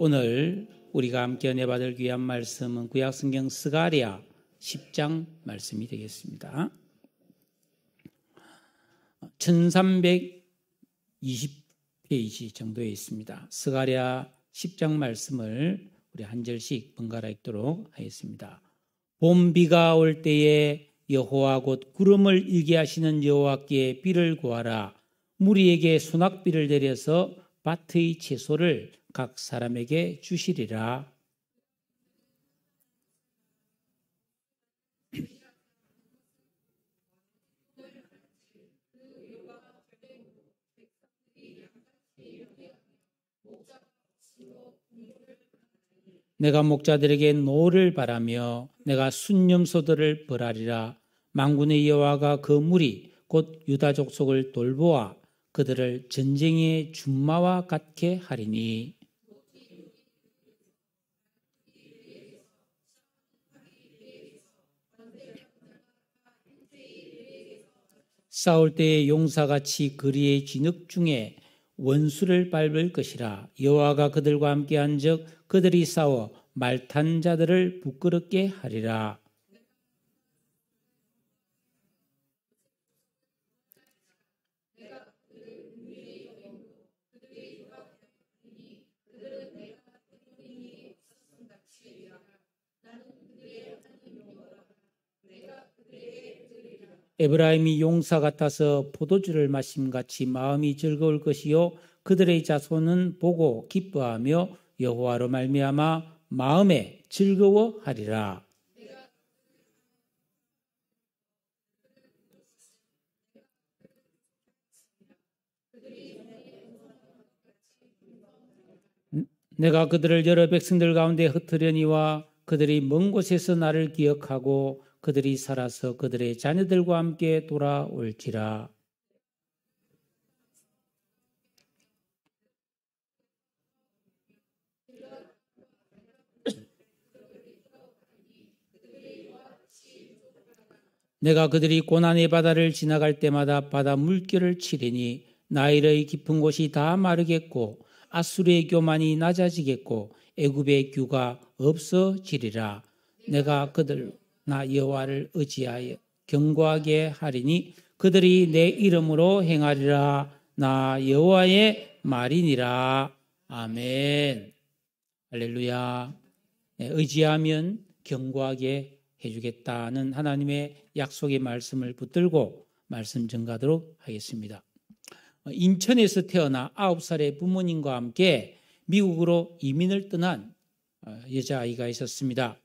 오늘 우리가 함께 은혜 받을 귀한 말씀은 구약성경 스가랴 10장 말씀이 되겠습니다. 1320페이지 정도에 있습니다. 스가랴 10장 말씀을 우리 한 절씩 번갈아 읽도록 하겠습니다. 봄비가 올 때에 여호와 곧 구름을 일게 하시는 여호와께 비를 구하라. 무리에게 수낙비를 내려서 밭의 채소를 각 사람에게 주시리라. 내가 목자들에게 노를 바라며 내가 순념소들을 벌하리라. 만군의 여호와가 그 무리 곧 유다 족속을 돌보아 그들을 전쟁의 준마와 같게 하리니. 싸울 때의 용사같이 거리의 진흙 중에 원수를 밟을 것이라. 여호와가 그들과 함께 한즉 그들이 싸워 말탄 자들을 부끄럽게 하리라. 에브라임이 용사 같아서 포도주를 마심같이 마음이 즐거울 것이요 그들의 자손은 보고 기뻐하며 여호와로 말미암아 마음에 즐거워하리라. 내가 그들을 여러 백성들 가운데 흩으려니와 그들이 먼 곳에서 나를 기억하고 그들이 살아서 그들의 자녀들과 함께 돌아올지라. 내가 그들이 고난의 바다를 지나갈 때마다 바다 물결을 치리니 나일의 깊은 곳이 다 마르겠고 아수르의 교만이 낮아지겠고 애굽의 규가 없어지리라. 내가 그들 나 여호와를 의지하여 견고하게 하리니 그들이 내 이름으로 행하리라. 나 여호와의 말이니라. 아멘. 할렐루야. 의지하면 견고하게 해주겠다는 하나님의 약속의 말씀을 붙들고 말씀 전가하도록 하겠습니다. 인천에서 태어나 9살의 부모님과 함께 미국으로 이민을 떠난 여자아이가 있었습니다.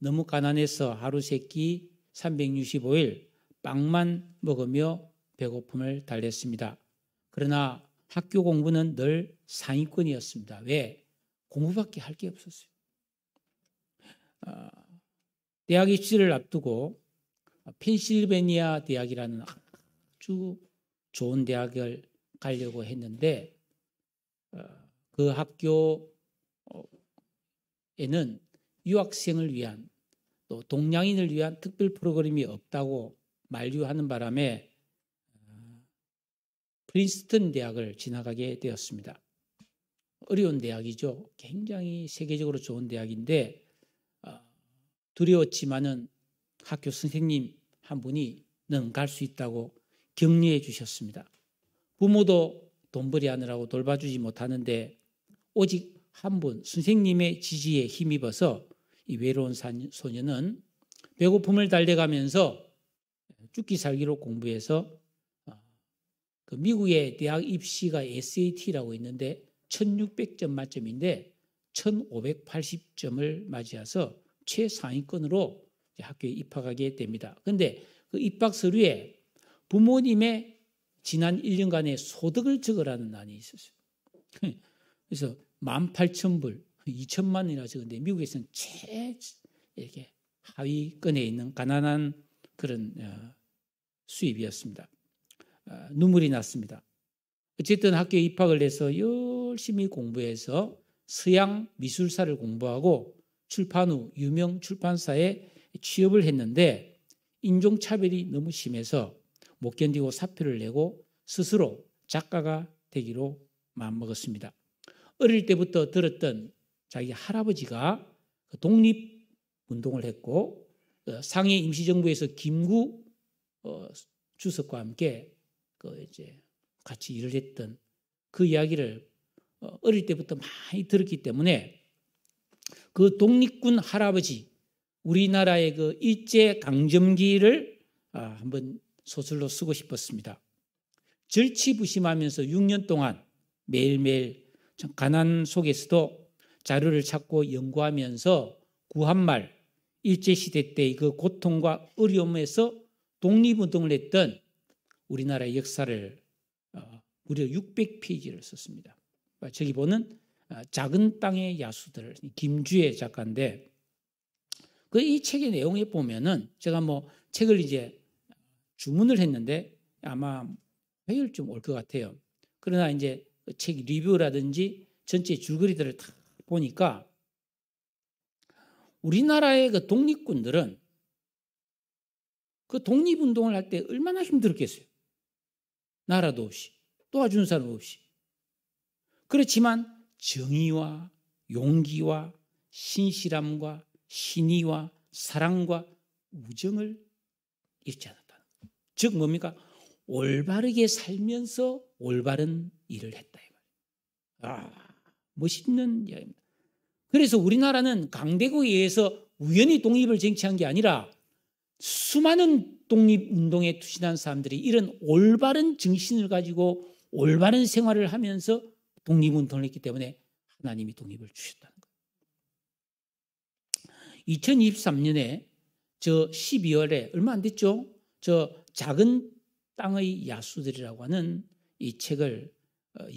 너무 가난해서 하루 세끼 365일 빵만 먹으며 배고픔을 달랬습니다. 그러나 학교 공부는 늘 상위권이었습니다. 왜? 공부밖에 할 게 없었어요. 대학 입시를 앞두고 펜실베니아 대학이라는 아주 좋은 대학을 가려고 했는데 그 학교에는 유학생을 위한 또 동양인을 위한 특별 프로그램이 없다고 만류하는 바람에 프린스턴 대학을 지나가게 되었습니다. 어려운 대학이죠. 굉장히 세계적으로 좋은 대학인데 두려웠지만은 학교 선생님 한 분이 넌 갈 수 있다고 격려해 주셨습니다. 부모도 돈벌이 하느라고 돌봐주지 못하는데 오직 한 분 선생님의 지지에 힘입어서 이 외로운 소녀는 배고픔을 달래가면서 죽기 살기로 공부해서 그 미국의 대학 입시가 SAT라고 있는데 1600점 만점인데 1580점을 맞이해서 최상위권으로 학교에 입학하게 됩니다. 그런데 그 입학 서류에 부모님의 지난 1년간의 소득을 적으라는 난이 있었어요. 그래서 18,000불, 2천만 원이나 적은데 미국에서는 이렇게 하위권에 있는 가난한 그런 수입이었습니다. 눈물이 났습니다. 어쨌든 학교에 입학을 해서 열심히 공부해서 서양 미술사를 공부하고 출판 후 유명 출판사에 취업을 했는데 인종차별이 너무 심해서 못 견디고 사표를 내고 스스로 작가가 되기로 마음먹었습니다. 어릴 때부터 들었던 자기 할아버지가 독립운동을 했고 상해 임시정부에서 김구 주석과 함께 이제 같이 일을 했던 그 이야기를 어릴 때부터 많이 들었기 때문에 그 독립군 할아버지, 우리나라의 그 일제 강점기를 한번 소설로 쓰고 싶었습니다. 절치부심하면서 6년 동안 매일매일 가난 속에서도 자료를 찾고 연구하면서 구한말 일제시대 때 그 고통과 어려움에서 독립운동을 했던 우리나라의 역사를 무려 600페이지를 썼습니다. 저기 보는 작은 땅의 야수들, 김주혜 작가인데 이 책의 내용에 보면은 제가 책을 이제 주문을 했는데 아마 매일 좀 올 것 같아요. 그러나 이제 책 리뷰라든지 전체 줄거리들을 다 보니까 우리나라의 그 독립군들은 그 독립운동을 할 때 얼마나 힘들었겠어요. 나라도 없이 도와주는 사람 없이. 그렇지만 정의와 용기와 신실함과 신의와 사랑과 우정을 잃지 않았다는 거예요. 즉 뭡니까? 올바르게 살면서 올바른 일을 했다. 멋있는 이야기입니다. 그래서 우리나라는 강대국에 의해서 우연히 독립을 쟁취한 게 아니라 수많은 독립운동에 투신한 사람들이 이런 올바른 정신을 가지고 올바른 생활을 하면서 독립운동을 했기 때문에 하나님이 독립을 주셨다는 거예요. 2023년에 저 12월에 얼마 안 됐죠? 저 작은 땅의 야수들이라고 하는 이 책을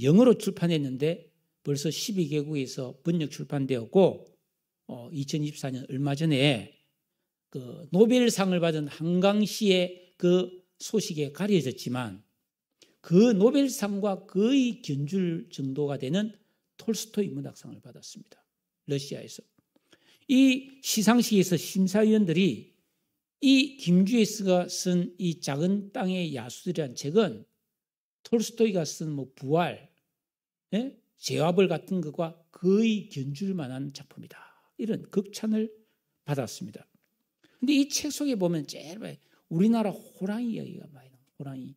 영어로 출판했는데 벌써 12개국에서 번역 출판되었고 2024년 얼마 전에 그 노벨상을 받은 한강 씨의 그 소식에 가려졌지만 그 노벨상과 거의 견줄 정도가 되는 톨스토이 문학상을 받았습니다. 러시아에서. 이 시상식에서 심사위원들이 이 김주혜스가 쓴 이 작은 땅의 야수들이라는 책은 톨스토이가 쓴 부활, 제와벌 같은 것과 거의 견줄 만한 작품이다. 이런 극찬을 받았습니다. 근데 이 책 속에 보면 제일 우리나라 호랑이 이야기가 많이 나와요. 호랑이.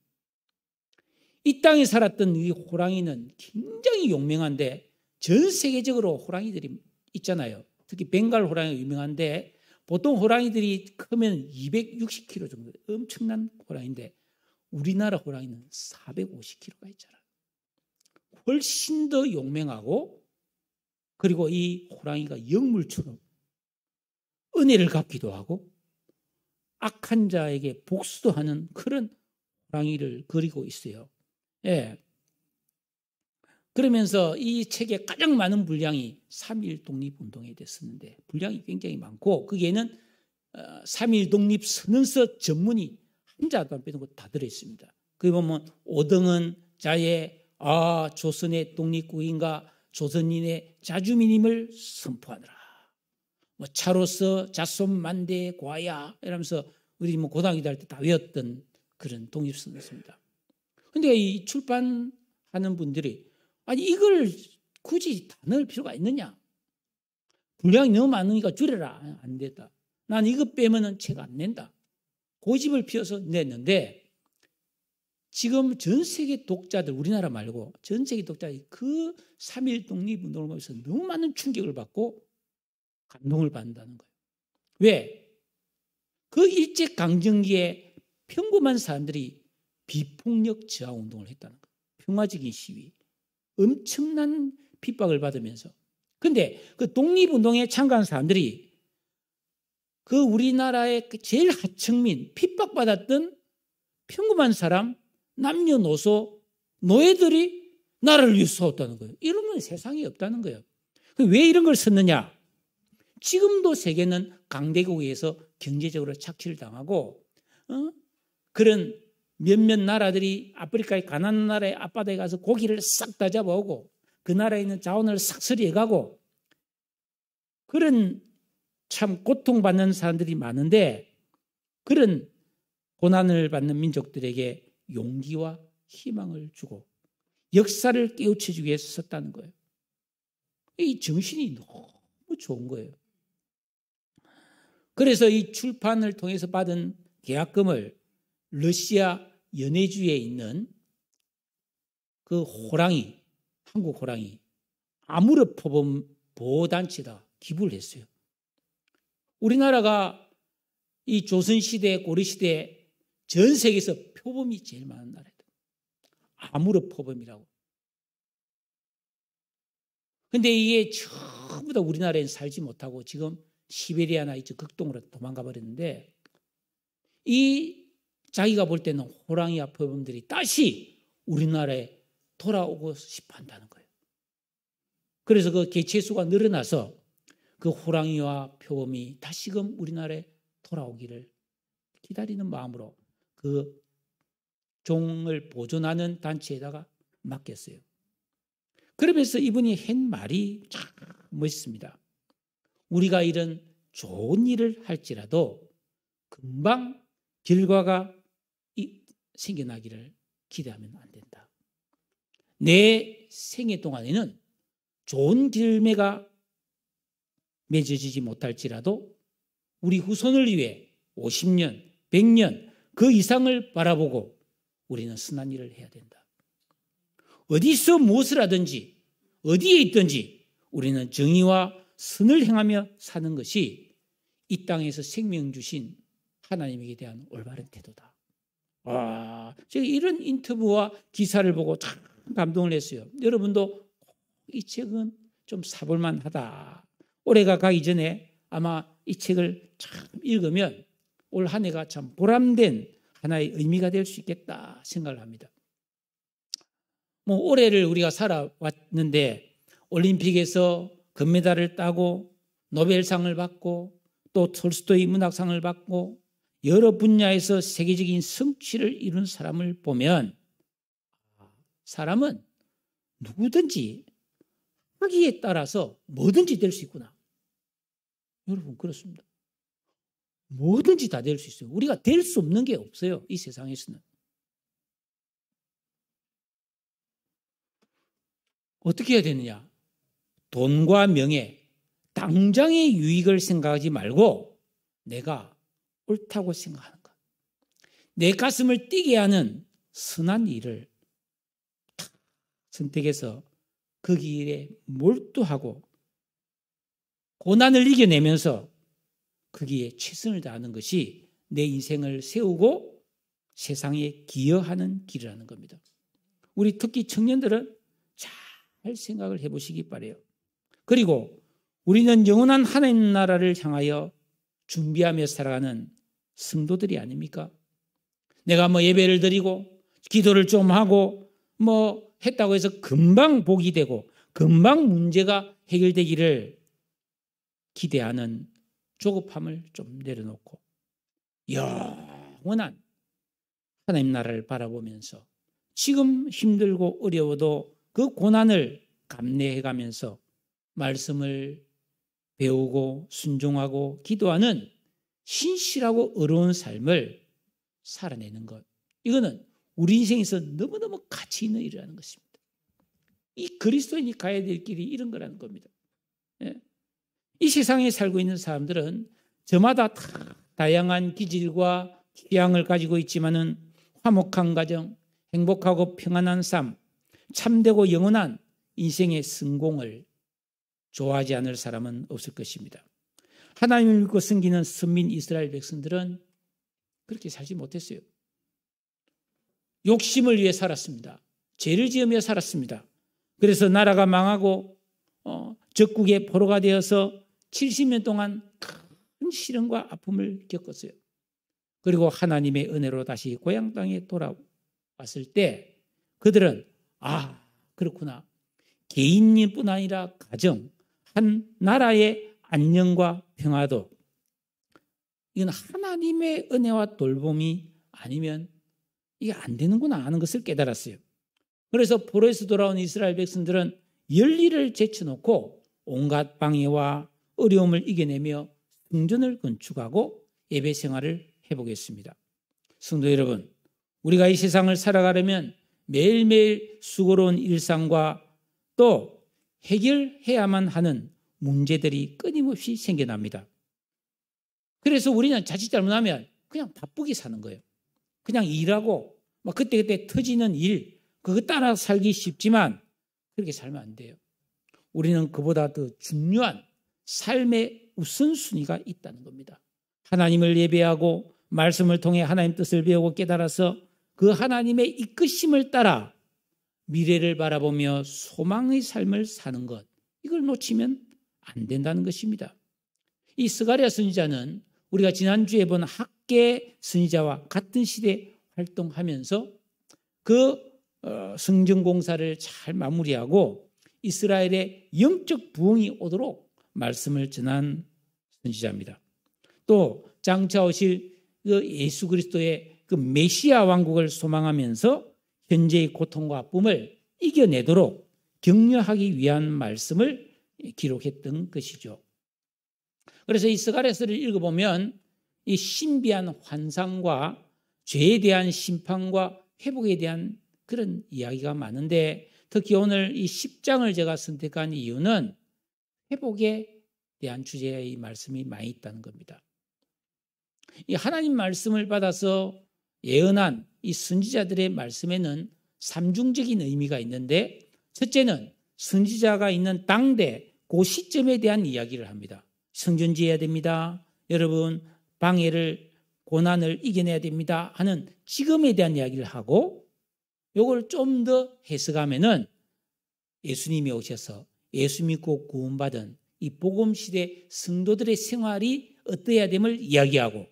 이 땅에 살았던 이 호랑이는 굉장히 용맹한데 전 세계적으로 호랑이들이 있잖아요. 특히 벵갈 호랑이가 유명한데 보통 호랑이들이 크면 260kg 정도 엄청난 호랑이인데 우리나라 호랑이는 450kg가 있잖아요. 훨씬 더 용맹하고 그리고 이 호랑이가 영물처럼 은혜를 갚기도 하고 악한 자에게 복수도 하는 그런 호랑이를 그리고 있어요. 예. 그러면서 이 책에 가장 많은 분량이 3.1 독립운동에 됐었는데 분량이 굉장히 많고 거기에는 3.1 독립선언서 전문이 한자도 안 빼놓고 다 들어있습니다. 거기 보면 오등은 자의 조선의 독립국인과 조선인의 자주민임을 선포하느라 차로서 자손만대 과야 이러면서 우리 고등학교 다닐 때 다 외웠던 그런 독립선언서입니다. 그런데 이 출판하는 분들이 아니 이걸 굳이 다 넣을 필요가 있느냐? 분량이 너무 많으니까 줄여라. 안 됐다. 난 이거 빼면은 책 안 낸다. 고집을 피워서 냈는데 지금 전 세계 독자들 우리나라 말고 전 세계 독자들이 그 3.1 독립운동을 보면서 너무 많은 충격을 받고 감동을 받는다는 거예요. 왜? 그 일제강점기에 평범한 사람들이 비폭력 저하운동을 했다는 거예요. 평화적인 시위. 엄청난 핍박을 받으면서. 그런데 그 독립운동에 참가한 사람들이 그 우리나라의 제일 하층민, 핍박받았던 평범한 사람, 남녀노소, 노예들이 나라를 위해 싸웠다는 거예요. 이런 건 세상에 없다는 거예요. 왜 이런 걸 썼느냐? 지금도 세계는 강대국에 의해서 경제적으로 착취를 당하고 그런 몇몇 나라들이 아프리카의 가난한 나라의 앞바다에 가서 고기를 싹 다 잡아오고 그 나라에 있는 자원을 싹 처리해가고 그런 참 고통받는 사람들이 많은데 그런 고난을 받는 민족들에게 용기와 희망을 주고 역사를 깨우쳐주기 위해서 썼다는 거예요. 이 정신이 너무 좋은 거예요. 그래서 이 출판을 통해서 받은 계약금을 러시아 연해주에 있는 그 호랑이, 한국 호랑이 아무르 표범 보호단체에다 기부를 했어요. 우리나라가 이 조선시대, 고려시대 전 세계에서 표범이 제일 많은 나라예요. 아무르 표범이라고. 근데 이게 전부 다 우리나라에는 살지 못하고 지금 시베리아나 이쪽 극동으로 도망가 버렸는데, 이 자기가 볼 때는 호랑이와 표범들이 다시 우리나라에 돌아오고 싶어 한다는 거예요. 그래서 그 개체수가 늘어나서 그 호랑이와 표범이 다시금 우리나라에 돌아오기를 기다리는 마음으로 그 종을 보존하는 단체에다가 맡겼어요. 그러면서 이분이 한 말이 참 멋있습니다. 우리가 이런 좋은 일을 할지라도 금방 결과가 생겨나기를 기대하면 안 된다. 내 생애 동안에는 좋은 열매가 맺어지지 못할지라도 우리 후손을 위해 50년, 100년 그 이상을 바라보고 우리는 선한 일을 해야 된다. 어디서 무엇을 하든지 어디에 있든지 우리는 정의와 선을 행하며 사는 것이 이 땅에서 생명 주신 하나님에게 대한 올바른 태도다. 제가 이런 인터뷰와 기사를 보고 참 감동을 했어요. 여러분도 이 책은 좀 사볼만 하다. 올해가 가기 전에 아마 이 책을 참 읽으면 올 한 해가 참 보람된 하나의 의미가 될 수 있겠다 생각을 합니다. 올해를 우리가 살아왔는데 올림픽에서 금메달을 따고 노벨상을 받고 또 톨스토이 문학상을 받고 여러 분야에서 세계적인 성취를 이룬 사람을 보면 사람은 누구든지 하기에 따라서 뭐든지 될 수 있구나. 여러분 그렇습니다. 뭐든지 다 될 수 있어요. 우리가 될 수 없는 게 없어요. 이 세상에서는. 어떻게 해야 되느냐? 돈과 명예, 당장의 유익을 생각하지 말고 내가 옳다고 생각하는 것. 내 가슴을 뛰게 하는 선한 일을 선택해서 그 길에 몰두하고 고난을 이겨내면서 거기에 최선을 다하는 것이 내 인생을 세우고 세상에 기여하는 길이라는 겁니다. 우리 특히 청년들은 잘 생각을 해보시기 바라요. 그리고 우리는 영원한 하나님 나라를 향하여 준비하며 살아가는 성도들이 아닙니까? 내가 예배를 드리고 기도를 좀 하고 했다고 해서 금방 복이 되고 금방 문제가 해결되기를 기대하는 조급함을 좀 내려놓고 영원한 하나님 나라를 바라보면서 지금 힘들고 어려워도 그 고난을 감내해가면서 말씀을 배우고 순종하고 기도하는 신실하고 어려운 삶을 살아내는 것. 이거는 우리 인생에서 너무너무 가치 있는 일이라는 것입니다. 이 그리스도인이 가야 될 길이 이런 거라는 겁니다. 이 세상에 살고 있는 사람들은 저마다 다양한 기질과 취향을 가지고 있지만은 화목한 가정, 행복하고 평안한 삶, 참되고 영원한 인생의 성공을 좋아하지 않을 사람은 없을 것입니다. 하나님을 믿고 섬기는 선민 이스라엘 백성들은 그렇게 살지 못했어요. 욕심을 위해 살았습니다. 죄를 지으며 살았습니다. 그래서 나라가 망하고 적국의 포로가 되어서 70년 동안 큰 시련과 아픔을 겪었어요. 그리고 하나님의 은혜로 다시 고향 땅에 돌아왔을 때 그들은 그렇구나. 개인뿐 아니라 가정, 한 나라의 안녕과 평화도 이건 하나님의 은혜와 돌봄이 아니면 이게 안 되는구나 하는 것을 깨달았어요. 그래서 포로에서 돌아온 이스라엘 백성들은 열리를 제쳐놓고 온갖 방해와 어려움을 이겨내며 성전을 건축하고 예배 생활을 해보겠습니다. 성도 여러분, 우리가 이 세상을 살아가려면 매일매일 수고로운 일상과 또 해결해야만 하는 문제들이 끊임없이 생겨납니다. 그래서 우리는 자칫 잘못하면 그냥 바쁘게 사는 거예요. 그냥 일하고 그때그때 터지는 일, 그거 따라 살기 쉽지만 그렇게 살면 안 돼요. 우리는 그보다 더 중요한 삶의 우선순위가 있다는 겁니다. 하나님을 예배하고 말씀을 통해 하나님 뜻을 배우고 깨달아서 그 하나님의 이끄심을 따라 미래를 바라보며 소망의 삶을 사는 것, 이걸 놓치면 안 된다는 것입니다. 이 스가랴 선지자는 우리가 지난주에 본 학계 선지자와 같은 시대에 활동하면서 그 성전 공사를 잘 마무리하고 이스라엘의 영적 부흥이 오도록 말씀을 전한 선지자입니다. 또 장차 오실 그 예수 그리스도의 그 메시아 왕국을 소망하면서 현재의 고통과 아픔을 이겨내도록 격려하기 위한 말씀을 기록했던 것이죠. 그래서 이 스가랴서를 읽어보면 이 신비한 환상과 죄에 대한 심판과 회복에 대한 그런 이야기가 많은데, 특히 오늘 이 10장을 제가 선택한 이유는 회복에 대한 주제의 말씀이 많이 있다는 겁니다. 이 하나님 말씀을 받아서 예언한 이 선지자들의 말씀에는 삼중적인 의미가 있는데, 첫째는 선지자가 있는 당대 그 시점에 대한 이야기를 합니다. 성전 지어야 됩니다. 여러분 방해를 고난을 이겨내야 됩니다 하는 지금에 대한 이야기를 하고, 이걸 좀 더 해석하면은 예수님이 오셔서 예수 믿고 구원받은 이 복음시대 성도들의 생활이 어떠해야 됨을 이야기하고,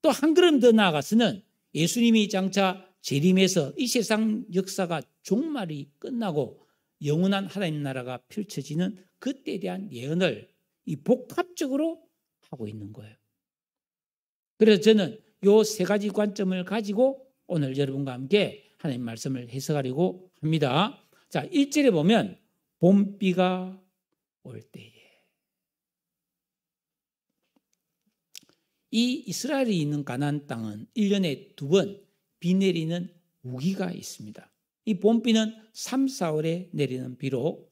또 한 걸음 더 나아가서는 예수님이 장차 재림해서 이 세상 역사가 종말이 끝나고 영원한 하나님 나라가 펼쳐지는 그때에 대한 예언을 이 복합적으로 하고 있는 거예요. 그래서 저는 이 세 가지 관점을 가지고 오늘 여러분과 함께 하나님 말씀을 해석하려고 합니다. 자, 1절에 보면 봄비가 올 때에, 이 이스라엘이 있는 가나안 땅은 1년에 2번 비 내리는 우기가 있습니다. 이 봄비는 3, 4월에 내리는 비로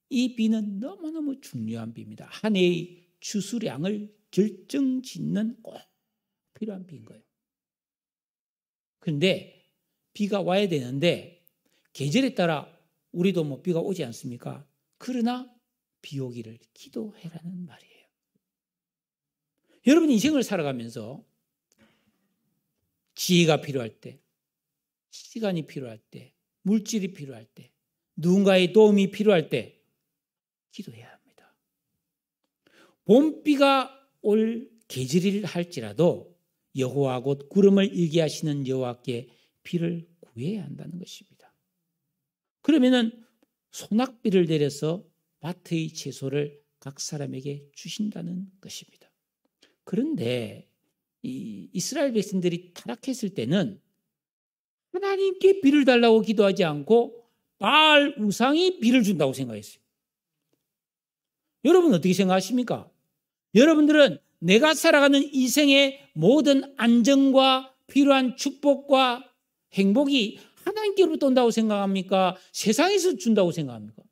이 비는 너무너무 중요한 비입니다. 한 해의 추수량을 결정짓는 꼭 필요한 비인 거예요. 그런데 비가 와야 되는데 계절에 따라 우리도 비가 오지 않습니까? 그러나 비 오기를 기도해라는 말이에요. 여러분 인생을 살아가면서 지혜가 필요할 때, 시간이 필요할 때, 물질이 필요할 때, 누군가의 도움이 필요할 때 기도해야 합니다. 봄비가 올 계절이라 할지라도 여호와 곧 구름을 일게 하시는 여호와께 비를 구해야 한다는 것입니다. 그러면은 소낙비를 내려서 밭의 채소를 각 사람에게 주신다는 것입니다. 그런데 이 이스라엘 백성들이 타락했을 때는 하나님께 비를 달라고 기도하지 않고 바알 우상이 비를 준다고 생각했어요. 여러분 어떻게 생각하십니까? 여러분들은 내가 살아가는 인생의 모든 안정과 필요한 축복과 행복이 하나님께로부터 온다고 생각합니까? 세상에서 준다고 생각합니까?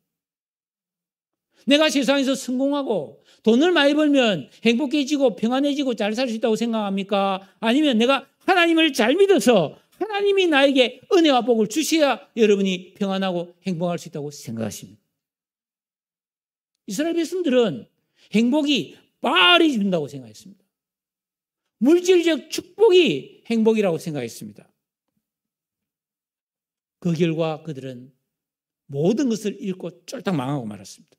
내가 세상에서 성공하고 돈을 많이 벌면 행복해지고 평안해지고 잘 살 수 있다고 생각합니까? 아니면 내가 하나님을 잘 믿어서 하나님이 나에게 은혜와 복을 주셔야 여러분이 평안하고 행복할 수 있다고 생각하십니까? 이스라엘 백성들은 행복이 바알이 준다고 생각했습니다. 물질적 축복이 행복이라고 생각했습니다. 그 결과 그들은 모든 것을 잃고 쫄딱 망하고 말았습니다.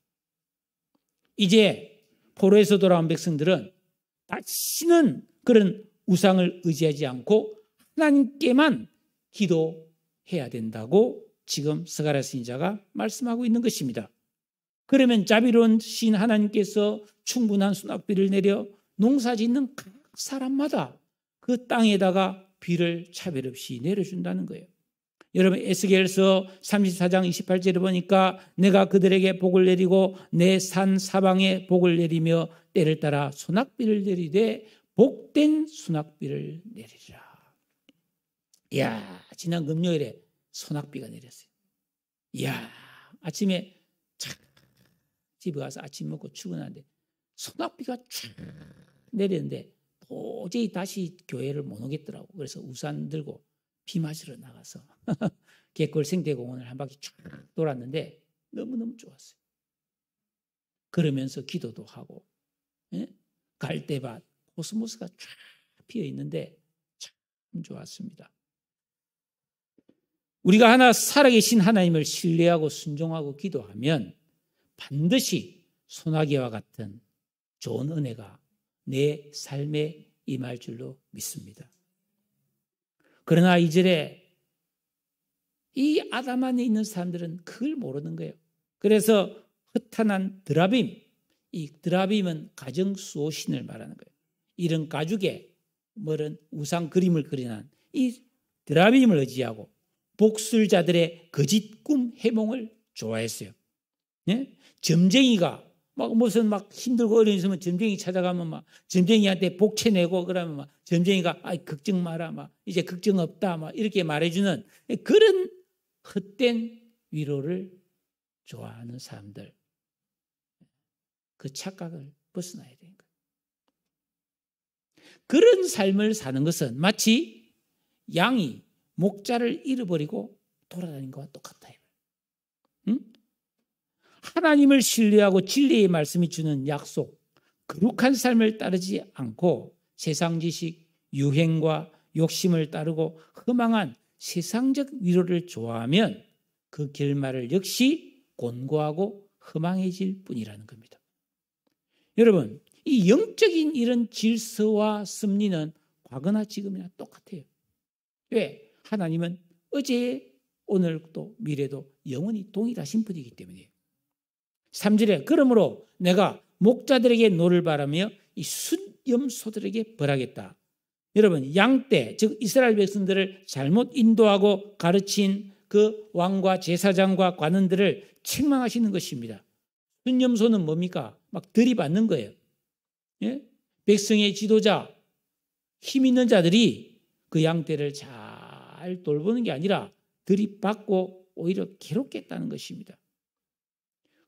이제 포로에서 돌아온 백성들은 다시는 그런 우상을 의지하지 않고 하나님께만 기도해야 된다고 지금 스가랴 선지자가 말씀하고 있는 것입니다. 그러면 자비로우신 하나님께서 충분한 수낙비를 내려 농사짓는 각 사람마다 그 땅에다가 비를 차별 없이 내려준다는 거예요. 여러분 에스겔서 34장 28절에 보니까 내가 그들에게 복을 내리고 내 산 사방에 복을 내리며 때를 따라 소낙비를 내리되 복된 소낙비를 내리라. 이야, 지난 금요일에 소낙비가 내렸어요. 이야, 아침에 착 집에 가서 아침 먹고 출근하는데 소낙비가 쫙 내리는데 도저히 다시 교회를 못 오겠더라고. 그래서 우산 들고 비 맞으러 나가서 개골 생태공원을 한 바퀴 쫙 돌았는데 너무너무 좋았어요. 그러면서 기도도 하고, 예? 갈대밭, 코스모스가 쫙 피어 있는데 참 좋았습니다. 우리가 하나 살아계신 하나님을 신뢰하고 순종하고 기도하면 반드시 소나기와 같은 좋은 은혜가 내 삶에 임할 줄로 믿습니다. 그러나 이절에 이 아담 안에 있는 사람들은 그걸 모르는 거예요. 그래서 허탄한 드라빔, 이 드라빔은 가정 수호신을 말하는 거예요. 이런 가죽에 뭐른 우상 그림을 그리는 이 드라빔을 의지하고 복술자들의 거짓 꿈 해몽을 좋아했어요. 예? 점쟁이가 막 무슨 막 힘들고 어려운 있으면 점쟁이 찾아가면 막 점쟁이한테 복채 내고 그러면 막 점쟁이가 아 걱정 마라 막 이제 걱정 없다 막 이렇게 말해주는 그런 헛된 위로를 좋아하는 사람들, 그 착각을 벗어나야 되는 거예요. 그런 삶을 사는 것은 마치 양이 목자를 잃어버리고 돌아다닌 것과 똑같아요. 응? 하나님을 신뢰하고 진리의 말씀이 주는 약속, 거룩한 삶을 따르지 않고 세상 지식, 유행과 욕심을 따르고 허망한 세상적 위로를 좋아하면 그 결말을 역시 곤고하고 허망해질 뿐이라는 겁니다. 여러분, 이 영적인 이런 질서와 섭리는 과거나 지금이나 똑같아요. 왜? 하나님은 어제, 오늘 또 미래도 영원히 동일하신 분이기 때문이에요. 3절에 그러므로 내가 목자들에게 노를 바라며 이 순염소들에게 벌하겠다. 여러분, 양떼, 즉 이스라엘 백성들을 잘못 인도하고 가르친 그 왕과 제사장과 관원들을 책망하시는 것입니다. 순염소는 뭡니까? 막 들이받는 거예요. 예? 백성의 지도자, 힘 있는 자들이 그 양떼를 잘 돌보는 게 아니라 들이받고 오히려 괴롭겠다는 것입니다.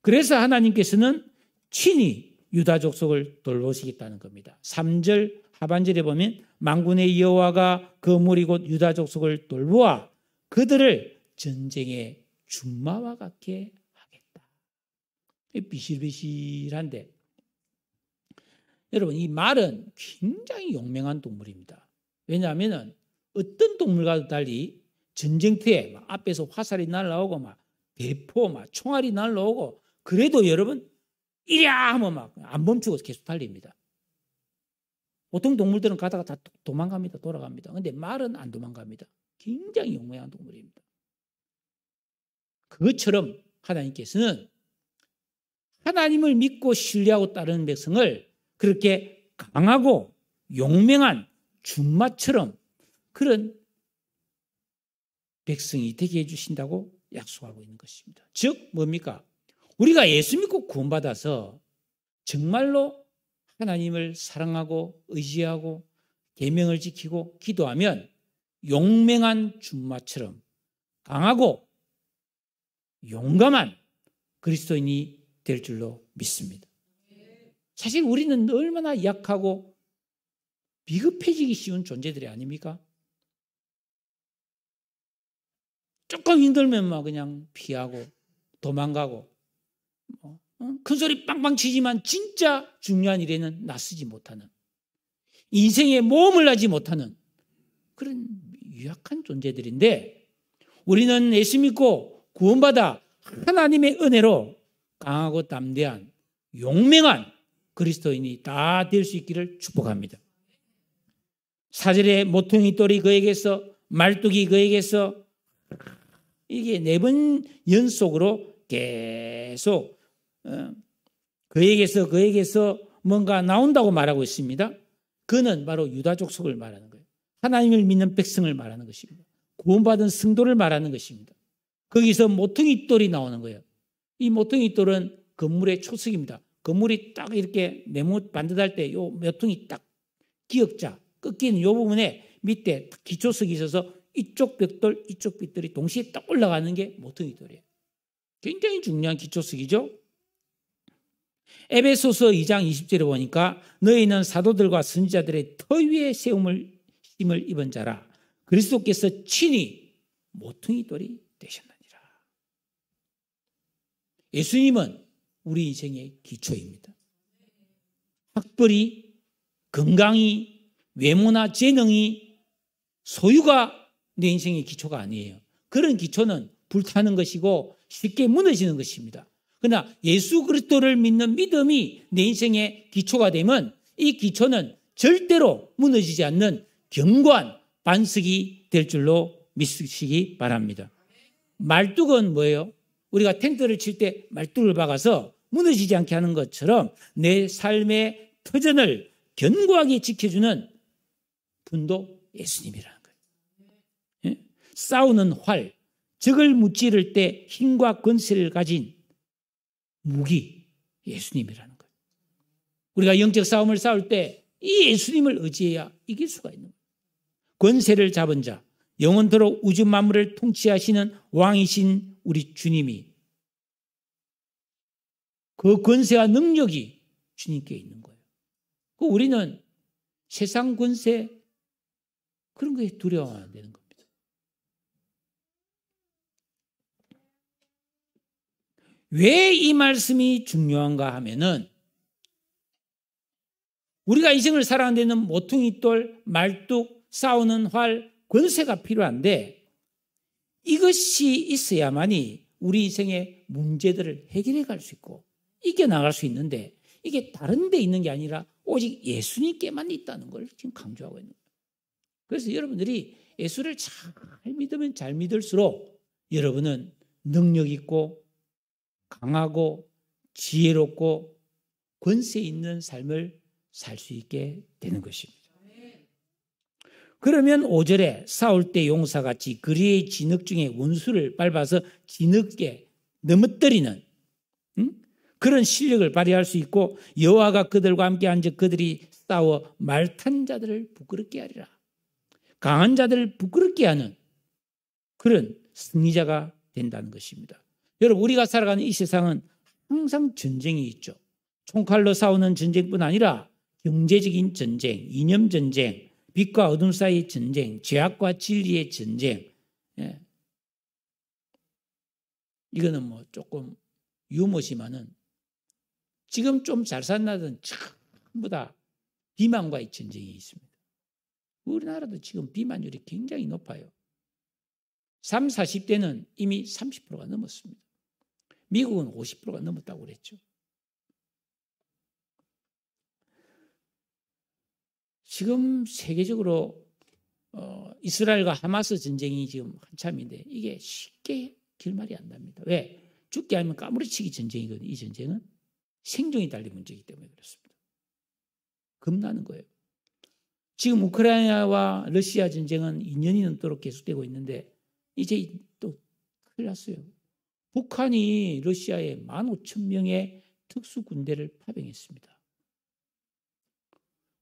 그래서 하나님께서는 친히 유다 족속을 돌보시겠다는 겁니다. 3절 하반절에 보면 만군의 여호와가 그 무리 곧 유다 족속을 돌보아 그들을 전쟁의 준마와 같게 하겠다. 비실비실한데 여러분, 이 말은 굉장히 용맹한 동물입니다. 왜냐하면 어떤 동물과도 달리 전쟁터에 막 앞에서 화살이 날라오고 막 대포 막 총알이 날라오고 그래도 여러분 이랴 하면 막 안 멈추고 계속 달립니다. 보통 동물들은 가다가 다 도망갑니다. 돌아갑니다. 그런데 말은 안 도망갑니다. 굉장히 용맹한 동물입니다. 그것처럼 하나님께서는 하나님을 믿고 신뢰하고 따르는 백성을 그렇게 강하고 용맹한 준마처럼 그런 백성이 되게 해주신다고 약속하고 있는 것입니다. 즉 뭡니까? 우리가 예수 믿고 구원받아서 정말로 하나님을 사랑하고 의지하고 계명을 지키고 기도하면 용맹한 준마처럼 강하고 용감한 그리스도인이 될 줄로 믿습니다. 사실 우리는 얼마나 약하고 비급해지기 쉬운 존재들이 아닙니까? 조금 힘들면 막 그냥 피하고 도망가고 큰 소리 빵빵 치지만 진짜 중요한 일에는 나서지 못하는, 인생에 모험을 하지 못하는 그런 유약한 존재들인데 우리는 예수 믿고 구원받아 하나님의 은혜로 강하고 담대한 용맹한 그리스도인이 다 될 수 있기를 축복합니다. 4절에 모퉁이 돌이 그에게서 말뚝이 그에게서 이게 4번 연속으로 계속 그에게서 뭔가 나온다고 말하고 있습니다. 그는 바로 유다 족속을 말하는 거예요. 하나님을 믿는 백성을 말하는 것입니다. 구원받은 성도를 말하는 것입니다. 거기서 모퉁이 돌이 나오는 거예요. 이 모퉁이 돌은 건물의 초석입니다. 건물이 딱 이렇게 네모 반듯할 때 요 모퉁이 딱 기역자 꺾이는 요 부분에 밑에 기초석이 있어서 이쪽 벽돌, 이쪽 벽돌이 동시에 딱 올라가는 게 모퉁이 돌이에요. 굉장히 중요한 기초석이죠. 에베소서 2장 20절에 보니까 너희는 사도들과 선지자들의 터 위에 세움을 힘을 입은 자라 그리스도께서 친히 모퉁이 돌이 되셨느니라. 예수님은 우리 인생의 기초입니다. 학벌이, 건강이, 외모나 재능이, 소유가 내 인생의 기초가 아니에요. 그런 기초는 불타는 것이고 쉽게 무너지는 것입니다. 그러나 예수 그리스도를 믿는 믿음이 내 인생의 기초가 되면 이 기초는 절대로 무너지지 않는 견고한 반석이 될 줄로 믿으시기 바랍니다. 말뚝은 뭐예요? 우리가 텐트를 칠 때 말뚝을 박아서 무너지지 않게 하는 것처럼 내 삶의 터전을 견고하게 지켜주는 분도 예수님이라는 거예요. 예? 싸우는 활, 적을 무찌를 때 힘과 권세를 가진 무기, 예수님이라는 거예요. 우리가 영적 싸움을 싸울 때 이 예수님을 의지해야 이길 수가 있는 거예요. 권세를 잡은 자, 영원토록 우주 만물을 통치하시는 왕이신 우리 주님이 그 권세와 능력이 주님께 있는 거예요. 우리는 세상 권세 그런 거에 두려워하면 안 되는 겁니다. 왜 이 말씀이 중요한가 하면은 우리가 인생을 살아가는 데는 모퉁이돌, 말뚝, 싸우는 활, 권세가 필요한데 이것이 있어야만이 우리 인생의 문제들을 해결해 갈 수 있고 이겨나갈 수 있는데 이게 다른 데 있는 게 아니라 오직 예수님께만 있다는 걸 지금 강조하고 있는 거예요. 그래서 여러분들이 예수를 잘 믿으면 잘 믿을수록 여러분은 능력 있고 강하고 지혜롭고 권세 있는 삶을 살 수 있게 되는 것입니다. 그러면 5절에 싸울 때 용사같이 그리의 진흙 중에 원수를 밟아서 진흙에 넘어뜨리는 그런 실력을 발휘할 수 있고 여호와가 그들과 함께 앉아 그들이 싸워 말탄 자들을 부끄럽게 하리라. 강한 자들을 부끄럽게 하는 그런 승리자가 된다는 것입니다. 여러분 우리가 살아가는 이 세상은 항상 전쟁이 있죠. 총칼로 싸우는 전쟁뿐 아니라 경제적인 전쟁, 이념 전쟁, 빛과 어둠 사이의 전쟁, 죄악과 진리의 전쟁. 예. 이거는 뭐 조금 유머지만은 지금 좀 잘 산다던 전부 다 비만과의 전쟁이 있습니다. 우리나라도 지금 비만율이 굉장히 높아요. 30, 40대는 이미 30%가 넘었습니다. 미국은 50%가 넘었다고 그랬죠. 지금 세계적으로 이스라엘과 하마스 전쟁이 지금 한참인데 이게 쉽게 결말이 안 납니다. 왜? 죽게 하면 까무러치기 전쟁이거든요. 이 전쟁은 생존이 달린 문제이기 때문에 그렇습니다. 겁나는 거예요. 지금 우크라이나와 러시아 전쟁은 2년이 넘도록 계속되고 있는데 이제 또 큰일 났어요. 북한이 러시아에 15,000명의 특수군대를 파병했습니다.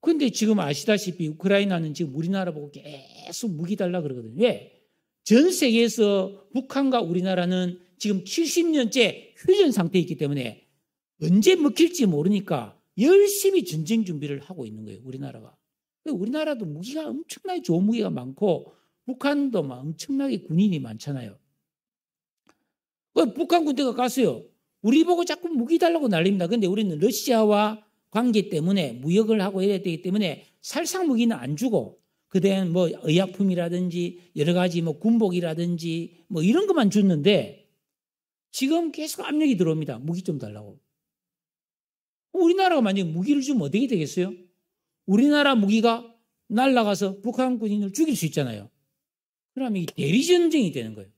그런데 지금 아시다시피 우크라이나는 지금 우리나라 보고 계속 무기 달라 그러거든요. 왜? 전 세계에서 북한과 우리나라는 지금 70년째 휴전 상태에 있기 때문에 언제 먹힐지 모르니까 열심히 전쟁 준비를 하고 있는 거예요. 우리나라가. 우리나라도 무기가 엄청나게 좋은 무기가 많고 북한도 막 엄청나게 군인이 많잖아요. 북한 군대가 갔어요. 우리 보고 자꾸 무기 달라고 난립니다. 그런데 우리는 러시아와 관계 때문에 무역을 하고 해야 되기 때문에 살상 무기는 안 주고 그때는 뭐 의약품이라든지 여러 가지 뭐 군복이라든지 뭐 이런 것만 줬는데 지금 계속 압력이 들어옵니다. 무기 좀 달라고. 우리나라가 만약에 무기를 주면 어떻게 되겠어요? 우리나라 무기가 날아가서 북한 군인을 죽일 수 있잖아요. 그러면 이 대리전쟁이 되는 거예요.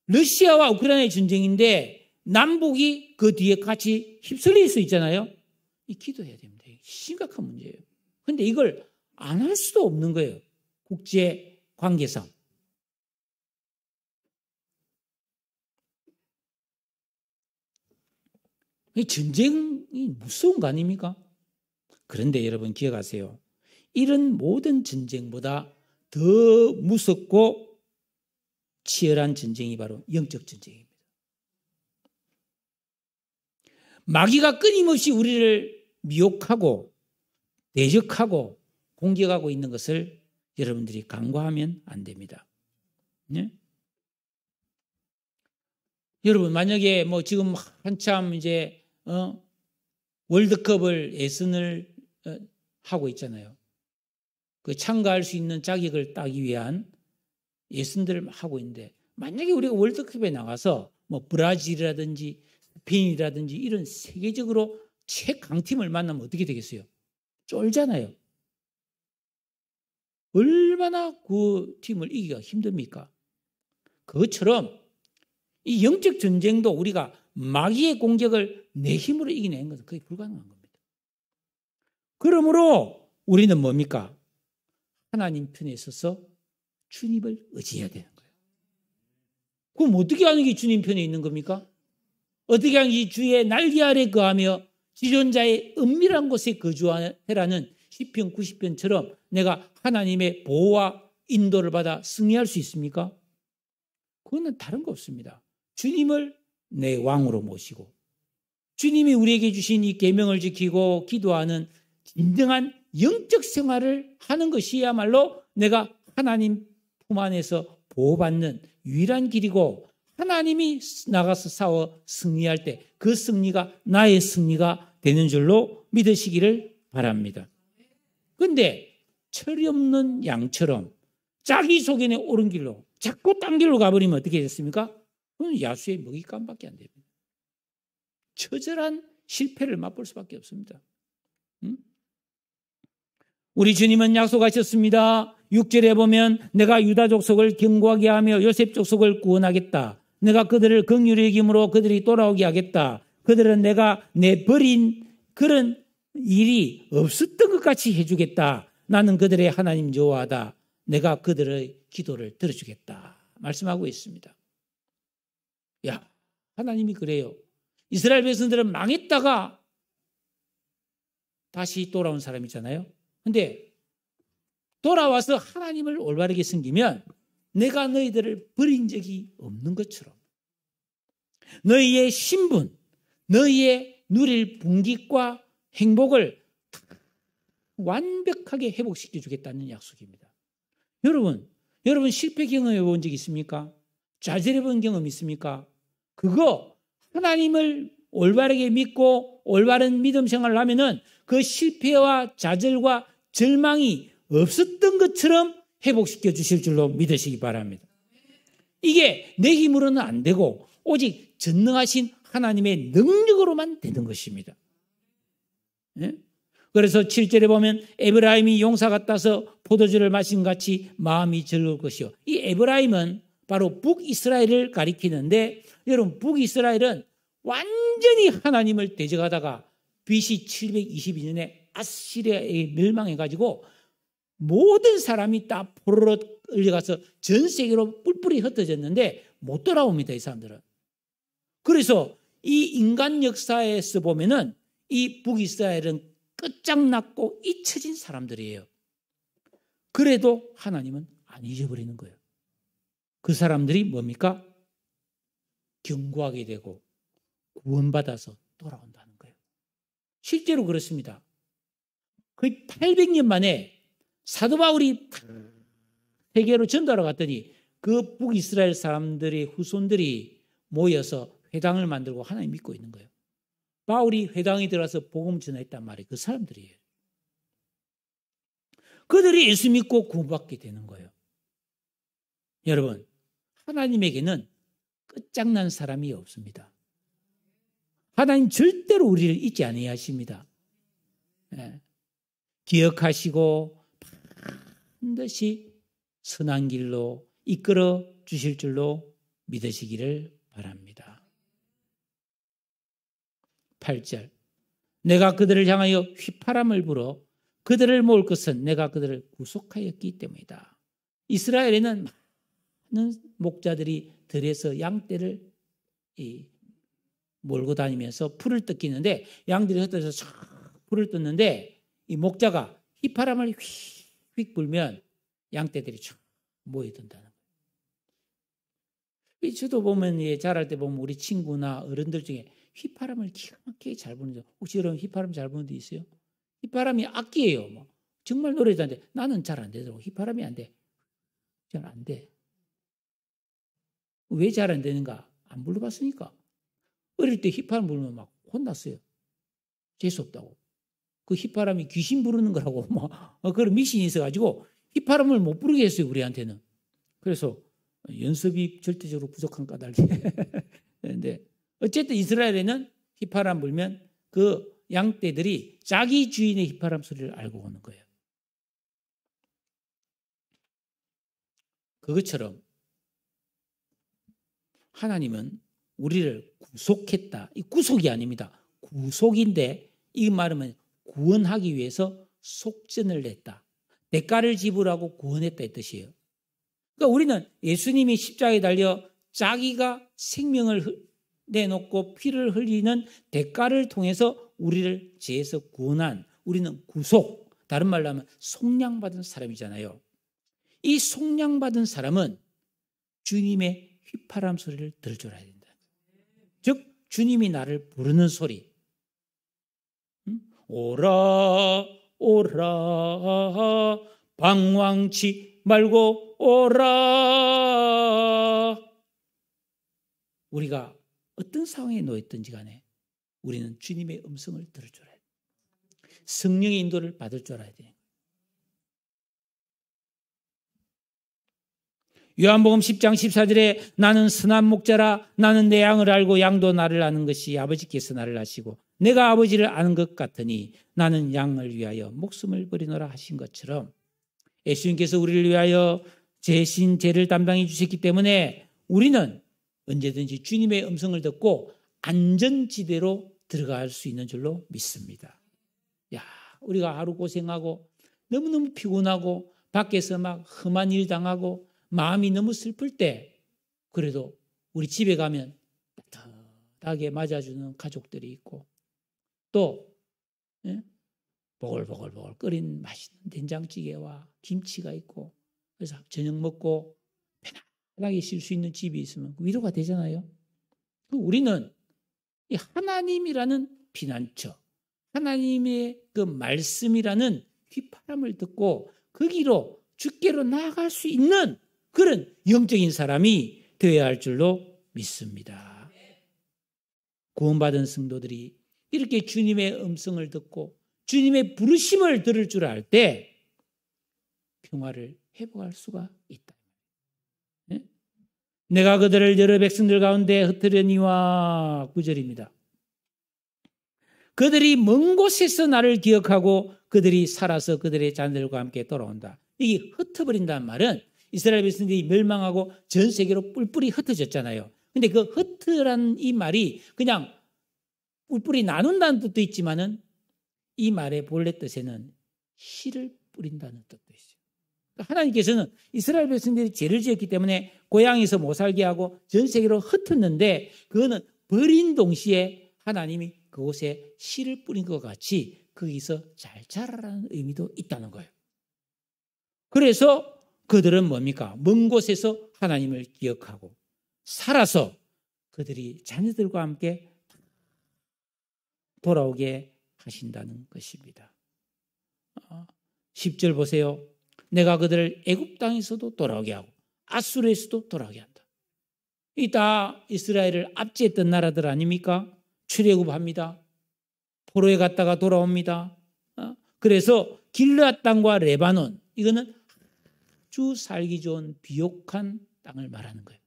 러시아와 우크라이나의 전쟁인데 남북이 그 뒤에 같이 휩쓸릴 수 있잖아요. 이 기도해야 됩니다. 심각한 문제예요. 그런데 이걸 안 할 수도 없는 거예요. 국제 관계상. 이 전쟁이 무서운 거 아닙니까? 그런데 여러분 기억하세요. 이런 모든 전쟁보다 더 무섭고 치열한 전쟁이 바로 영적 전쟁입니다. 마귀가 끊임없이 우리를 미혹하고 대적하고 공격하고 있는 것을 여러분들이 간과하면 안 됩니다. 네? 여러분, 만약에 뭐 지금 한참 이제 월드컵을 예선을 하고 있잖아요. 그 참가할 수 있는 자격을 따기 위한 예선들을 하고 있는데, 만약에 우리가 월드컵에 나가서 뭐 브라질이라든지 스페인이라든지 이런 세계적으로 최강팀을 만나면 어떻게 되겠어요? 쫄잖아요. 얼마나 그 팀을 이기기가 힘듭니까? 그것처럼 이 영적 전쟁도 우리가 마귀의 공격을 내 힘으로 이기는 것은 거의 불가능한 겁니다. 그러므로 우리는 뭡니까? 하나님 편에 있어서 주님을 의지해야 되는 거예요. 그럼 어떻게 하는 게 주님 편에 있는 겁니까? 어떻게 하는 게 주의 날개 아래 거하며 지존자의 은밀한 곳에 거주하라는 시편 90편처럼 내가 하나님의 보호와 인도를 받아 승리할 수 있습니까? 그거는 다른 거 없습니다. 주님을 내 왕으로 모시고 주님이 우리에게 주신 이 계명을 지키고 기도하는 진정한 영적 생활을 하는 것이야말로 내가 하나님 품 안에서 보호받는 유일한 길이고, 하나님이 나가서 싸워 승리할 때 그 승리가 나의 승리가 되는 줄로 믿으시기를 바랍니다. 그런데 철이 없는 양처럼 자기 속에 옳은 길로 자꾸 딴 길로 가버리면 어떻게 됐습니까? 그건 야수의 먹잇감밖에 안 됩니다. 처절한 실패를 맛볼 수밖에 없습니다. 우리 주님은 약속하셨습니다. 6절에 보면 내가 유다 족속을 견고하게 하며 요셉 족속을 구원하겠다. 내가 그들을 긍휼히 여김으로 그들이 돌아오게 하겠다. 그들은 내가 내버린 그런 일이 없었던 것 같이 해주겠다. 나는 그들의 하나님 여호와다. 내가 그들의 기도를 들어주겠다. 말씀하고 있습니다. 야, 하나님이 그래요. 이스라엘 백성들은 망했다가 다시 돌아온 사람이잖아요. 근데 돌아와서 하나님을 올바르게 섬기면 내가 너희들을 버린 적이 없는 것처럼 너희의 신분, 너희의 누릴 분깃과 행복을 완벽하게 회복시켜 주겠다는 약속입니다. 여러분 실패 경험해 본 적 있습니까? 좌절해 본 경험 있습니까? 그거 하나님을 올바르게 믿고 올바른 믿음 생활을 하면은 그 실패와 좌절과 절망이 없었던 것처럼 회복시켜 주실 줄로 믿으시기 바랍니다. 이게 내 힘으로는 안 되고 오직 전능하신 하나님의 능력으로만 되는 것입니다. 네? 그래서 7절에 보면 에브라임이 용사 같아서 포도주를 마신 같이 마음이 즐거울 것이요. 이 에브라임은 바로 북이스라엘을 가리키는데, 여러분 북이스라엘은 완전히 하나님을 대적하다가 BC 722년에 아시리아에 멸망해가지고 모든 사람이 다 포로로 끌려가서 전 세계로 뿔뿔이 흩어졌는데 못 돌아옵니다, 이 사람들은. 그래서 이 인간 역사에서 보면은 이 북이스라엘은 끝장났고 잊혀진 사람들이에요. 그래도 하나님은 안 잊어버리는 거예요. 그 사람들이 뭡니까? 견고하게 되고 구원받아서 돌아온다는 거예요. 실제로 그렇습니다. 거의 800년 만에 사도 바울이 세계로 전도하러 갔더니 그 북이스라엘 사람들의 후손들이 모여서 회당을 만들고 하나님 믿고 있는 거예요. 바울이 회당에 들어가서 복음 전했단 말이에요. 그 사람들이에요. 그들이 예수 믿고 구원받게 되는 거예요. 여러분, 하나님에게는 끝장난 사람이 없습니다. 하나님 절대로 우리를 잊지 아니하십니다. 네. 기억하시고 반드시 선한 길로 이끌어 주실 줄로 믿으시기를 바랍니다. 8절, 내가 그들을 향하여 휘파람을 불어 그들을 모을 것은 내가 그들을 구속하였기 때문이다. 이스라엘에는 많은 목자들이 들에서 양떼를 몰고 다니면서 풀을 뜯기는데, 양들이 흩어져서 풀을 뜯는데 이 목자가 휘파람을 휙휙 불면 양떼들이 쫙 모여든다는 거예요. 저도 보면 자랄 때 보면 우리 친구나 어른들 중에 휘파람을 기가 막히게 잘 부는, 혹시 여러분 휘파람 잘 부는 데 있어요? 휘파람이 악기예요. 뭐. 정말 노래도 안 돼. 나는 잘 안 되더라고. 휘파람이 안 돼. 잘 안 돼. 왜 잘 안 되는가? 안 불러봤으니까. 어릴 때 휘파람 부르면 막 혼났어요. 재수없다고. 그 휘파람이 귀신 부르는 거라고 뭐 그런 미신이 있어가지고 휘파람을 못 부르게 했어요. 우리한테는. 그래서 연습이 절대적으로 부족한 까닭이. 그런데 어쨌든 이스라엘에는 휘파람 불면 그 양떼들이 자기 주인의 휘파람 소리를 알고 오는 거예요. 그것처럼 하나님은 우리를 구속했다. 이 구속이 아닙니다. 구속인데 이 말은 구원하기 위해서 속전을 냈다. 대가를 지불하고 구원했다 이 뜻이에요. 그러니까 우리는 예수님이 십자가에 달려 자기가 생명을 내놓고 피를 흘리는 대가를 통해서 우리를 죄에서 구원한, 우리는 구속, 다른 말로 하면 속량받은 사람이잖아요. 이 속량받은 사람은 주님의 휘파람 소리를 들을 줄 알아야 된다. 즉 주님이 나를 부르는 소리. 오라 오라 방황치 말고 오라. 우리가 어떤 상황에 놓였든지 간에 우리는 주님의 음성을 들을 줄 알아야 돼. 성령의 인도를 받을 줄 알아야 돼. 요한복음 10장 14절에 나는 선한 목자라 나는 내 양을 알고 양도 나를 아는 것이 아버지께서 나를 아시고 내가 아버지를 아는 것 같으니 나는 양을 위하여 목숨을 버리노라 하신 것처럼 예수님께서 우리를 위하여 대신 죄를 담당해 주셨기 때문에 우리는 언제든지 주님의 음성을 듣고 안전지대로 들어갈 수 있는 줄로 믿습니다. 야, 우리가 하루 고생하고 너무너무 피곤하고 밖에서 막 험한 일 당하고 마음이 너무 슬플 때 그래도 우리 집에 가면 따뜻하게 맞아주는 가족들이 있고 또 보글보글보글 끓인 맛있는 된장찌개와 김치가 있고 그래서 저녁 먹고 편안하게 쉴 수 있는 집이 있으면 위로가 되잖아요. 우리는 이 하나님이라는 피난처, 하나님의 그 말씀이라는 휘파람을 듣고 그 길로 주께로 나아갈 수 있는 그런 영적인 사람이 되어야 할 줄로 믿습니다. 구원받은 성도들이 이렇게 주님의 음성을 듣고 주님의 부르심을 들을 줄 알 때 평화를 회복할 수가 있다. 내가 그들을 여러 백성들 가운데 흩으려니와 9절입니다. 그들이 먼 곳에서 나를 기억하고 그들이 살아서 그들의 자녀들과 함께 돌아온다. 이게 흩어버린다는 말은 이스라엘 백성들이 멸망하고 전 세계로 뿔뿔이 흩어졌잖아요. 근데 그 흩으라는 이 말이 그냥 뿔뿔이 나눈다는 뜻도 있지만은 이 말의 본래 뜻에는 씨를 뿌린다는 뜻도 있어요. 하나님께서는 이스라엘 백성들이 죄를 지었기 때문에 고향에서 못 살게 하고 전 세계로 흩었는데 그거는 버린 동시에 하나님이 그곳에 씨를 뿌린 것 같이 거기서 잘 자라라는 의미도 있다는 거예요. 그래서 그들은 뭡니까? 먼 곳에서 하나님을 기억하고 살아서 그들이 자녀들과 함께 돌아오게 하신다는 것입니다. 10절 보세요. 내가 그들을 애굽 땅에서도 돌아오게 하고 아수르에서도 돌아오게 한다. 이 다 이스라엘을 압제했던 나라들 아닙니까? 출애굽합니다. 포로에 갔다가 돌아옵니다. 그래서 길르앗 땅과 레바논 이거는 아주 살기 좋은 비옥한 땅을 말하는 거예요.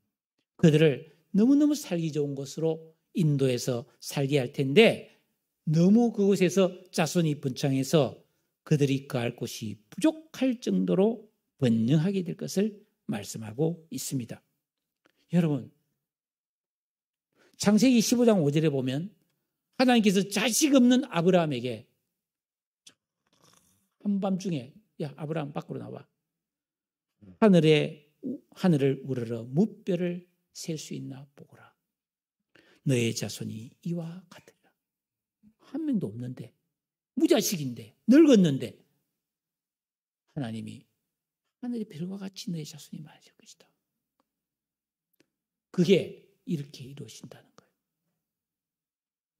그들을 너무너무 살기 좋은 곳으로 인도해서 살게 할 텐데 너무 그곳에서 자손이 번창해서 그들이 거할 곳이 부족할 정도로 번영하게 될 것을 말씀하고 있습니다. 여러분, 창세기 15장 5절에 보면 하나님께서 자식 없는 아브라함에게 한밤중에 야 아브라함 밖으로 나와 하늘을 우러러 무뼈를 셀 수 있나 보거라. 너의 자손이 이와 같으리라. 한 명도 없는데 무자식인데 늙었는데 하나님이 하늘의 별과 같이 너의 자손이 많아질 것이다. 그게 이렇게 이루어진다는 거예요.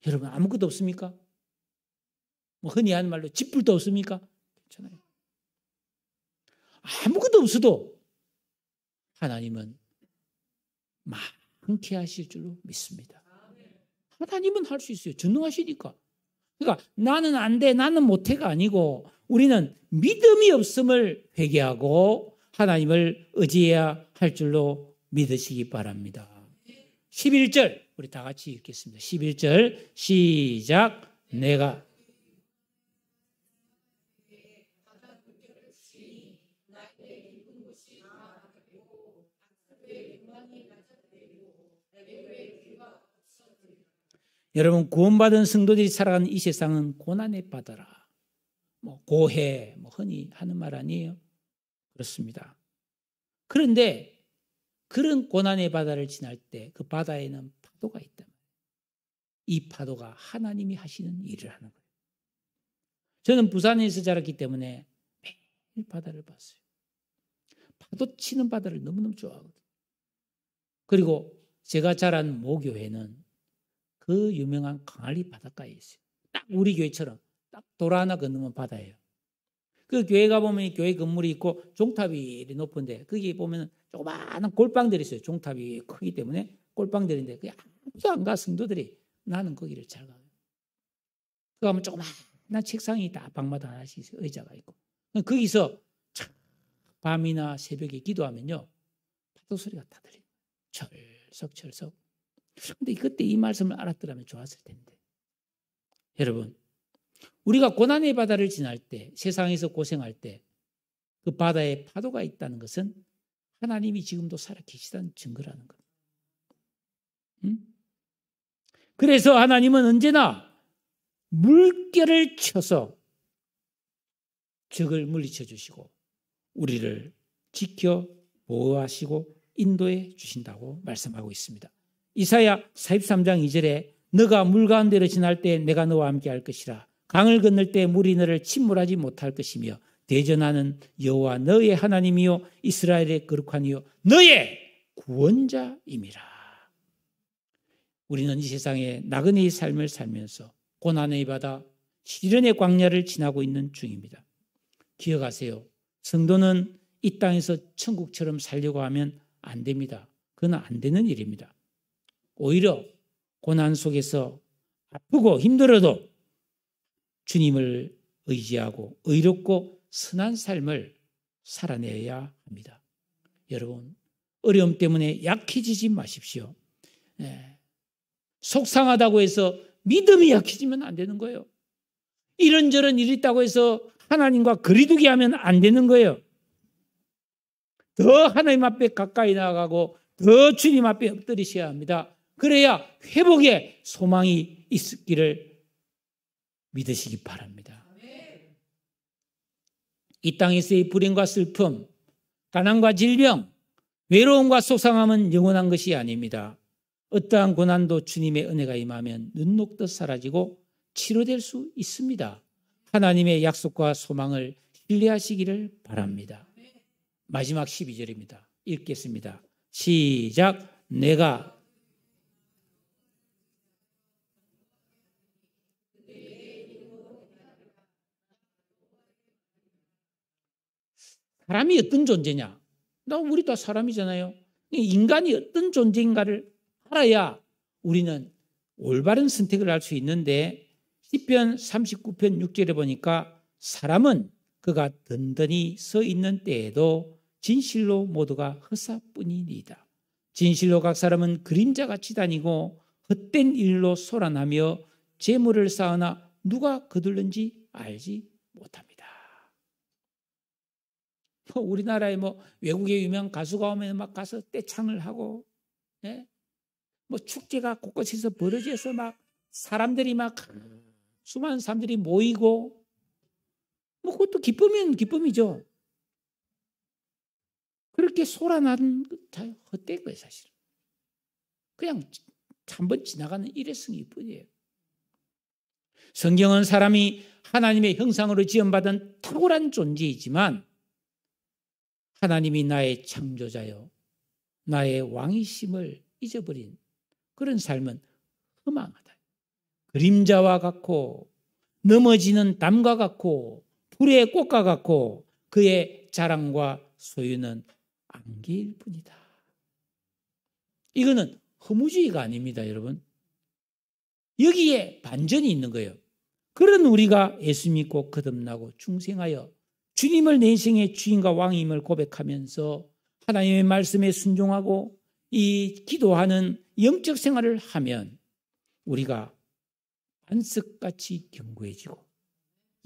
여러분 아무것도 없습니까? 뭐 흔히 하는 말로 짓불도 없습니까? 괜찮아요. 아무것도 없어도 하나님은 많게 하실 줄로 믿습니다. 하나님은 할 수 있어요. 전능하시니까. 그러니까 나는 안 돼, 나는 못해가 아니고 우리는 믿음이 없음을 회개하고 하나님을 의지해야 할 줄로 믿으시기 바랍니다. 11절 우리 다 같이 읽겠습니다. 11절 시작. 내가 여러분 구원받은 성도들이 살아가는 이 세상은 고난의 바다라. 뭐 고해, 뭐 흔히 하는 말 아니에요? 그렇습니다. 그런데 그런 고난의 바다를 지날 때 그 바다에는 파도가 있다. 이 파도가 하나님이 하시는 일을 하는 거예요. 저는 부산에서 자랐기 때문에 매일 바다를 봤어요. 파도 치는 바다를 너무너무 좋아하거든요. 그리고 제가 자란 모교회는 그 유명한 강알리 바닷가에 있어요. 딱 우리 교회처럼 딱 도로 하나 건너면 바다예요. 그 교회 가보면 교회 건물이 있고 종탑이 높은데 거기 보면 조그마한 골방들이 있어요. 종탑이 크기 때문에 골방들인데 그게 아무도 안 가 성도들이. 나는 거기를 잘 가요. 그 가면 조그마한 책상이 다 방마다 하나씩 있어요. 의자가 있고. 거기서 밤이나 새벽에 기도하면요. 파도 소리가 다 들려요. 철썩철썩. 근데 그때 이 말씀을 알았더라면 좋았을 텐데. 여러분, 우리가 고난의 바다를 지날 때, 세상에서 고생할 때 그 바다에 파도가 있다는 것은 하나님이 지금도 살아계시다는 증거라는 겁니다. 그래서 하나님은 언제나 물결을 쳐서 적을 물리쳐 주시고 우리를 지켜 보호하시고 인도해 주신다고 말씀하고 있습니다. 이사야 43장 2절에 너가 물 가운데로 지날 때 내가 너와 함께 할 것이라. 강을 건널 때 물이 너를 침몰하지 못할 것이며 대전하는 여호와 너의 하나님이요 이스라엘의 거룩한 이요 너의 구원자임이라. 우리는 이 세상에 나그네의 삶을 살면서 고난의 바다, 시련의 광야를 지나고 있는 중입니다. 기억하세요. 성도는 이 땅에서 천국처럼 살려고 하면 안 됩니다. 그건 안 되는 일입니다. 오히려 고난 속에서 아프고 힘들어도 주님을 의지하고 의롭고 선한 삶을 살아내야 합니다. 여러분, 어려움 때문에 약해지지 마십시오. 속상하다고 해서 믿음이 약해지면 안 되는 거예요. 이런저런 일이 있다고 해서 하나님과 거리두기 하면 안 되는 거예요. 더 하나님 앞에 가까이 나아가고 더 주님 앞에 엎드리셔야 합니다. 그래야 회복의 소망이 있기를 믿으시기 바랍니다. 이 땅에서의 불행과 슬픔, 가난과 질병, 외로움과 속상함은 영원한 것이 아닙니다. 어떠한 고난도 주님의 은혜가 임하면 눈 녹듯 사라지고 치료될 수 있습니다. 하나님의 약속과 소망을 신뢰하시기를 바랍니다. 마지막 12절입니다. 읽겠습니다. 시작. 내가 사람이 어떤 존재냐? 우리 다 사람이잖아요. 인간이 어떤 존재인가를 알아야 우리는 올바른 선택을 할 수 있는데 시편 39편 6절에 보니까 사람은 그가 든든히 서 있는 때에도 진실로 모두가 허사뿐이니이다. 진실로 각 사람은 그림자같이 다니고 헛된 일로 소란하며 재물을 쌓으나 누가 거둘는지 알지 못합니다. 우리나라에 외국의 유명 가수가 오면 막 가서 떼창을 하고, 축제가 곳곳에서 벌어져서 막 사람들이 막 수많은 사람들이 모이고, 그것도 기쁨이면 기쁨이죠. 그렇게 소란하는 다 헛된 거예요, 사실. 그냥 한번 지나가는 일회성일 뿐이에요. 성경은 사람이 하나님의 형상으로 지음받은 탁월한 존재이지만 하나님이 나의 창조자요, 나의 왕이심을 잊어버린 그런 삶은 허망하다. 그림자와 같고 넘어지는 담과 같고 불의 꽃과 같고 그의 자랑과 소유는 안개일 뿐이다. 이거는 허무주의가 아닙니다, 여러분. 여기에 반전이 있는 거예요. 그런 우리가 예수 믿고 거듭나고 중생하여 주님을 내 인생의 주인과 왕임을 고백하면서 하나님의 말씀에 순종하고 이 기도하는 영적 생활을 하면 우리가 반석같이 견고해지고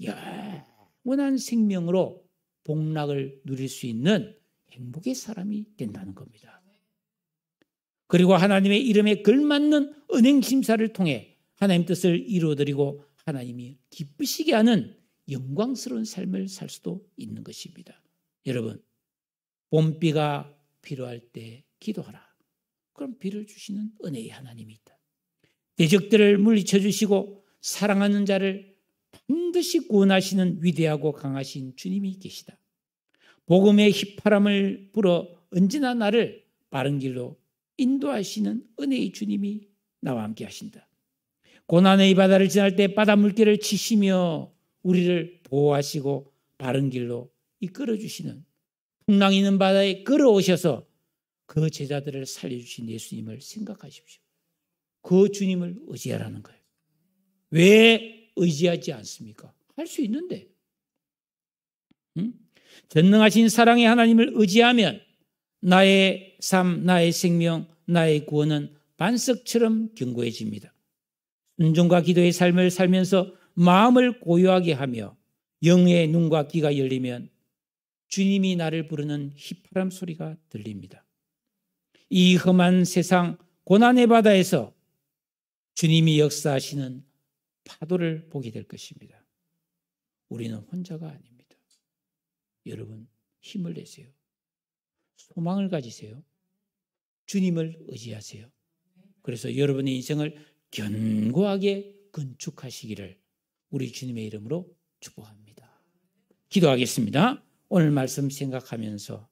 영원한 생명으로 복락을 누릴 수 있는 행복의 사람이 된다는 겁니다. 그리고 하나님의 이름에 걸맞는 은행 심사를 통해 하나님 뜻을 이루어드리고 하나님이 기쁘시게 하는 영광스러운 삶을 살 수도 있는 것입니다. 여러분, 봄비가 필요할 때 기도하라. 그럼 비를 주시는 은혜의 하나님이 있다. 대적들을 물리쳐 주시고 사랑하는 자를 반드시 구원하시는 위대하고 강하신 주님이 계시다. 복음의 휘파람을 불어 언제나 나를 바른 길로 인도하시는 은혜의 주님이 나와 함께 하신다. 고난의 이 바다를 지날 때 바다 물결을 치시며 우리를 보호하시고 바른 길로 이끌어주시는 풍랑 있는 바다에 걸어오셔서 그 제자들을 살려주신 예수님을 생각하십시오. 그 주님을 의지하라는 거예요. 왜 의지하지 않습니까? 할 수 있는데. 전능하신 사랑의 하나님을 의지하면 나의 삶, 나의 생명, 나의 구원은 반석처럼 견고해집니다. 순종과 기도의 삶을 살면서 마음을 고요하게 하며 영의 눈과 귀가 열리면 주님이 나를 부르는 휘파람 소리가 들립니다. 이 험한 세상 고난의 바다에서 주님이 역사하시는 파도를 보게 될 것입니다. 우리는 혼자가 아닙니다. 여러분, 힘을 내세요. 소망을 가지세요. 주님을 의지하세요. 그래서 여러분의 인생을 견고하게 건축하시기를 우리 주님의 이름으로 축복합니다. 기도하겠습니다. 오늘 말씀 생각하면서